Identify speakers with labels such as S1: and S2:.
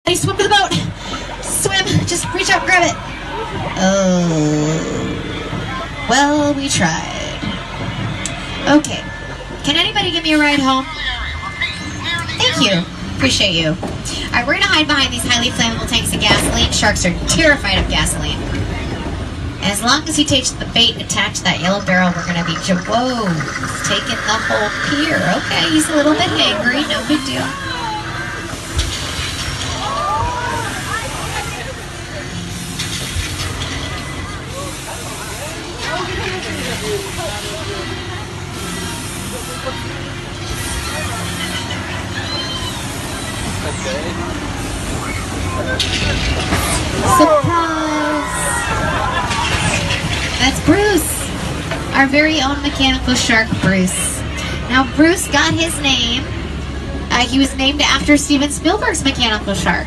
S1: Hey, swim to the boat. Swim. Just reach out and grab it. Oh. Well, we tried. Okay. Can anybody give me a ride home? Thank you. Appreciate you. Alright, we're going to hide behind these highly flammable tanks of gasoline. Sharks are terrified of gasoline. And as long as he takes the bait attached to that yellow barrel, we're going to be... Whoa. He's taking the whole pier. Okay, he's a little bit hangry. No big deal. Surprise! That's Bruce, our very own mechanical shark, Bruce. Now, Bruce got his name. He was named after Steven Spielberg's mechanical shark.